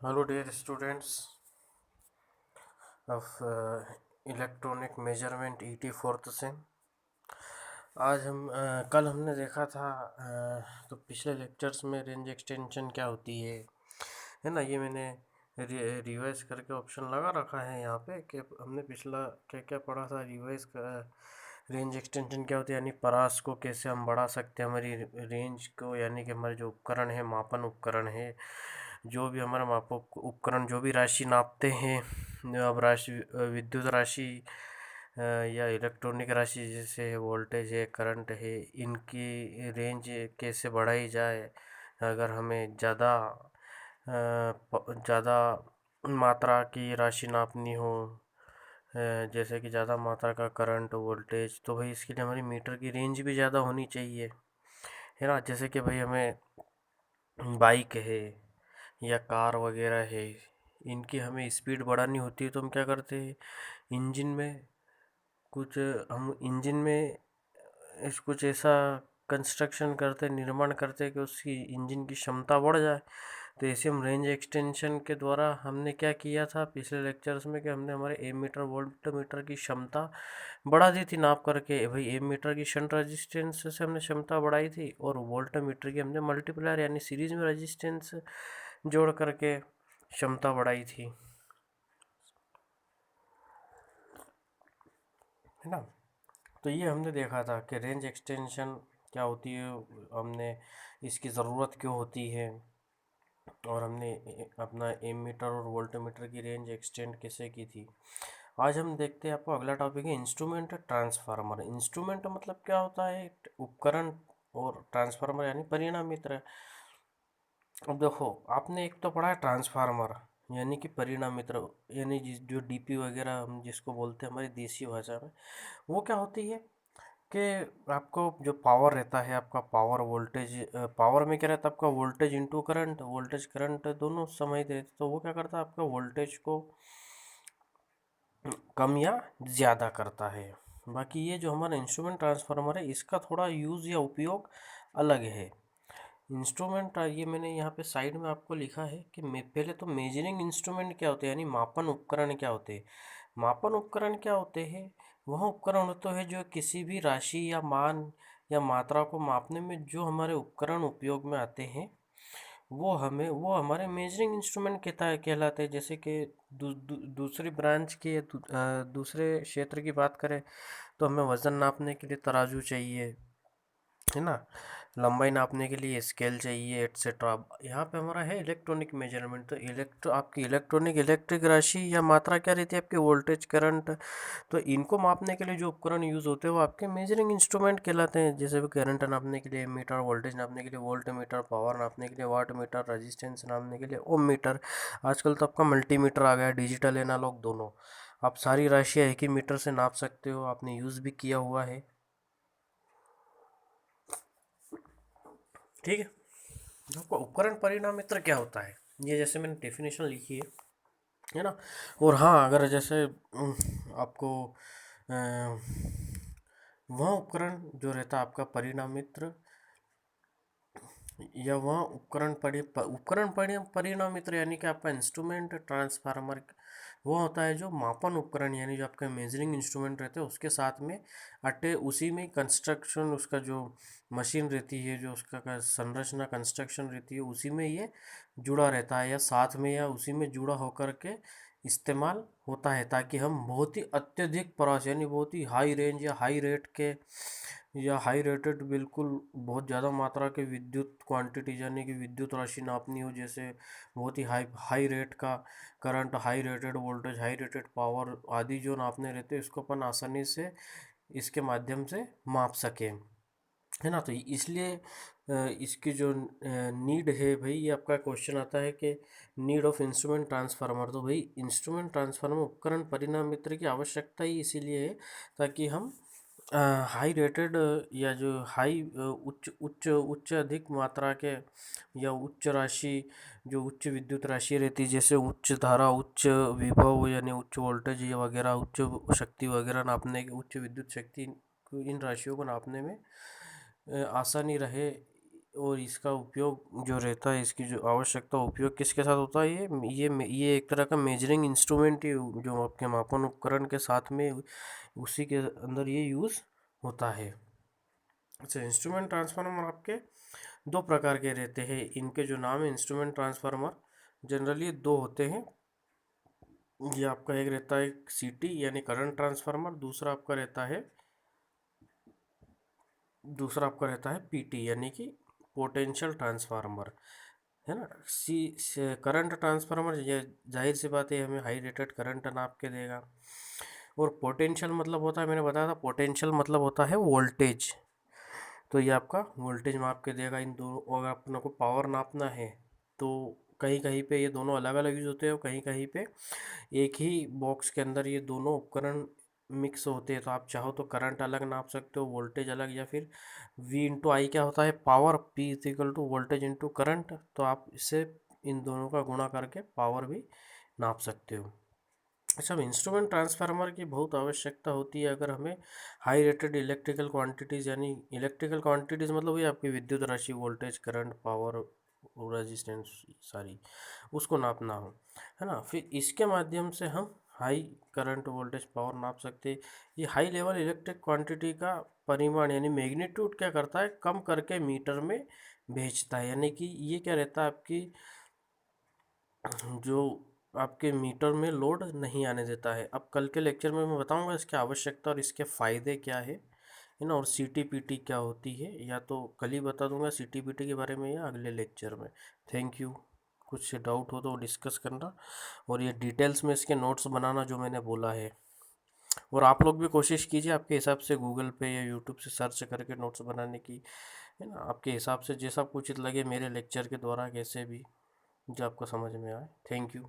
Hello, dear students of electronic measurement ET fourth से। आज हम कल हमने देखा था तो पिछले लेक्चर्स में रेंज एक्सटेंशन क्या होती है ना। ये मैंने रिवाइज करके ऑप्शन लगा रखा है यहाँ पे कि हमने पिछला क्या क्या पढ़ा था। रिवाइज कर रेंज एक्सटेंशन क्या होती है, यानी परास को कैसे हम बढ़ा सकते हैं, हमारी रेंज को, यानी कि हमारे जो उपकरण है, मापन उपकरण है, जो भी हमारा मापक उपकरण जो भी राशि नापते हैं, अब राशि विद्युत राशि या इलेक्ट्रॉनिक राशि जैसे वोल्टेज है, करंट है, इनकी रेंज कैसे बढ़ाई जाए। अगर हमें ज़्यादा मात्रा की राशि नापनी हो, जैसे कि ज़्यादा मात्रा का करंट वोल्टेज, तो भाई इसके लिए हमारी मीटर की रेंज भी ज़्यादा होनी चाहिए, है ना। जैसे कि भाई हमें बाइक है या कार वगैरह है, इनकी हमें स्पीड बढ़ानी होती है तो हम क्या करते हैं, इंजन में कुछ हम इंजन में कुछ ऐसा कंस्ट्रक्शन करते, निर्माण करते कि उसकी इंजन की क्षमता बढ़ जाए। तो ऐसे हम रेंज एक्सटेंशन के द्वारा हमने क्या किया था पिछले लेक्चर्स में कि हमने हमारे एम मीटर वोल्ट मीटर की क्षमता बढ़ा दी थी नाप करके। भाई एम मीटर की शंट रेजिस्टेंस से हमने क्षमता बढ़ाई थी, और वोल्ट मीटर की हमने मल्टीप्लायर यानी सीरीज में रेजिस्टेंस जोड़ करके क्षमता बढ़ाई थी, है ना। तो ये हमने देखा था कि रेंज एक्सटेंशन क्या होती है, हमने इसकी ज़रूरत क्यों होती है, और हमने अपना एम मीटर और वोल्ट मीटर की रेंज एक्सटेंड कैसे की थी। आज हम देखते हैं, आपको अगला टॉपिक है इंस्ट्रूमेंट ट्रांसफार्मर। इंस्ट्रूमेंट मतलब क्या होता है, उपकरण, और ट्रांसफार्मर यानी परिणामित्र। अब देखो, आपने एक तो पढ़ा है ट्रांसफार्मर यानी कि परिणामित्र, यानी जो डीपी वगैरह हम जिसको बोलते हैं हमारी देसी भाषा में, वो क्या होती है कि आपको जो पावर रहता है, आपका पावर वोल्टेज, पावर में क्या रहता है आपका voltage into current, voltage current दोनों समाहित रहते, तो वो क्या करता है आपका वोल्टेज को कम या ज़्यादा करता है। बाकी ये जो हमारा इंस्ट्रूमेंट ट्रांसफार्मर है, इसका थोड़ा यूज़ या उपयोग अलग है। इंस्ट्रूमेंट, ये मैंने यहाँ पे साइड में आपको लिखा है कि पहले तो मेजरिंग इंस्ट्रूमेंट क्या होते हैं, यानी मापन उपकरण क्या होते हैं। मापन उपकरण क्या होते हैं, वह उपकरण होते हैं जो किसी भी राशि या मान या मात्रा को मापने में जो हमारे उपकरण उपयोग में आते हैं, वो हमारे मेजरिंग इंस्ट्रूमेंट कहलाते हैं। जैसे कि दूसरी ब्रांच की या दूसरे क्षेत्र की बात करें तो हमें वज़न नापने के लिए तराजू चाहिए, है ना। लंबाई नापने के लिए स्केल चाहिए, एट्सेट्रा। यहाँ पे हमारा है इलेक्ट्रॉनिक मेजरमेंट, तो आपकी इलेक्ट्रिक राशि या मात्रा क्या रहती है, आपके वोल्टेज करंट। तो इनको मापने के लिए जो उपकरण यूज़ होते हैं वो आपके मेजरिंग इंस्ट्रूमेंट कहलाते हैं। जैसे वो करंट नापने के लिए मीटर, वोल्टेज नापने के लिए वोल्ट मीटर, पावर नापने के लिए वाट मीटर, रजिस्टेंस नापने के लिए ओम मीटर। आजकल तो आपका मल्टीमीटर आ गया है, डिजिटल एनालॉग दोनों। आप सारी राशियाँ एक ही मीटर से नाप सकते हो, आपने यूज़ भी किया हुआ है, ठीक है। आपका उपकरण परिणामित्र क्या होता है, ये जैसे मैंने डेफिनेशन लिखी है ना। और हाँ, अगर जैसे आपको वह उपकरण जो रहता है आपका परिणामित्र, या वह परिणामित्र यानी कि आपका इंस्ट्रूमेंट ट्रांसफार्मर, वो होता है जो मापन उपकरण, यानी जो आपका मेजरिंग इंस्ट्रूमेंट रहते हैं उसके साथ में अटे, उसी में कंस्ट्रक्शन, उसका जो मशीन रहती है, जो उसका संरचना कंस्ट्रक्शन रहती है, उसी में ये जुड़ा रहता है, या साथ में या उसी में जुड़ा होकर के इस्तेमाल होता है, ताकि हम बहुत ही अत्यधिक प्रवास यानी बहुत ही हाई रेंज या हाई रेट के या हाई रेटेड, बिल्कुल बहुत ज़्यादा मात्रा के विद्युत क्वांटिटी यानी कि विद्युत राशि नापनी हो, जैसे बहुत ही हाई हाई रेट का current, high rated voltage, high rated power आदि जो नापने रहते हैं, इसको अपन आसानी से इसके माध्यम से माप सकें, है ना। तो इसलिए इसकी जो नीड है भाई, ये आपका क्वेश्चन आता है कि नीड ऑफ इंस्ट्रूमेंट ट्रांसफार्मर। तो भाई इंस्ट्रूमेंट ट्रांसफार्मर उपकरण परिणाम मित्र की आवश्यकता ही इसीलिए है, ताकि हम हाई रेटेड या जो हाई उच्च उच्च उच्च अधिक मात्रा के या उच्च राशि, जो उच्च विद्युत राशि रहती है, जैसे उच्च धारा, उच्च विभव यानी उच्च वोल्टेज या वगैरह, उच्च शक्ति वगैरह नापने के, उच्च विद्युत शक्ति इन राशियों को नापने में आसानी रहे, और इसका उपयोग जो रहता है, इसकी जो आवश्यकता उपयोग किसके साथ होता है, ये एक तरह का मेजरिंग इंस्ट्रूमेंट ही जो आपके मापन उपकरण के साथ में उसी के अंदर ये यूज़ होता है। अच्छा, इंस्ट्रूमेंट ट्रांसफार्मर आपके दो प्रकार के रहते हैं। इनके जो नाम है इंस्ट्रूमेंट ट्रांसफार्मर, जनरली दो होते हैं। ये आपका एक रहता है सीटी यानी करंट ट्रांसफार्मर, दूसरा आपका रहता है पीटी यानी कि पोटेंशियल ट्रांसफार्मर, है ना। करंट ट्रांसफार्मर, ये जाहिर सी बात है हमें हाई रेटेड करंट नाप के देगा। और पोटेंशियल मतलब होता है, मैंने बताया था, पोटेंशियल मतलब होता है वोल्टेज। तो ये आपका वोल्टेज माप के देगा इन दोनों। और अपने को पावर नापना है तो कहीं कहीं पे ये दोनों अलग अलग यूज़ होते हैं और कहीं कहीं पे एक ही बॉक्स के अंदर ये दोनों उपकरण मिक्स होते हैं। तो आप चाहो तो करंट अलग नाप सकते हो, वोल्टेज अलग, या फिर V इंटू आई क्या होता है, power, P is equal to voltage into current. तो आप इससे इन दोनों का गुणा करके पावर भी नाप सकते हो। अच्छा, अब इंस्ट्रूमेंट ट्रांसफार्मर की बहुत आवश्यकता होती है अगर हमें हाई रेटेड इलेक्ट्रिकल क्वांटिटीज़, यानी इलेक्ट्रिकल क्वांटिटीज़ मतलब वही आपकी विद्युत राशि, वोल्टेज, करंट, पावर, रेजिस्टेंस, सारी उसको नापना हो, है ना। फिर इसके माध्यम से हम हाई करंट, वोल्टेज, पावर नाप सकते हैं। ये हाई लेवल इलेक्ट्रिक क्वांटिटी का परिमाण यानी मैग्नीट्यूड क्या करता है, कम करके मीटर में भेजता है। यानी कि ये क्या रहता है, आपकी जो आपके मीटर में लोड नहीं आने देता है। अब कल के लेक्चर में मैं बताऊंगा इसकी आवश्यकता और इसके फ़ायदे क्या है ना, और सीटीपीटी क्या होती है, या तो कल ही बता दूंगा सीटीपीटी के बारे में या अगले लेक्चर में। Thank you. कुछ डाउट हो तो डिस्कस करना, और ये डिटेल्स में इसके नोट्स बनाना जो मैंने बोला है। और आप लोग भी कोशिश कीजिए आपके हिसाब से गूगल पे या यूट्यूब से सर्च करके नोट्स बनाने की, है ना। आपके हिसाब से जैसा उचित लगे मेरे लेक्चर के द्वारा, कैसे भी जो आपको समझ में आए। Thank you.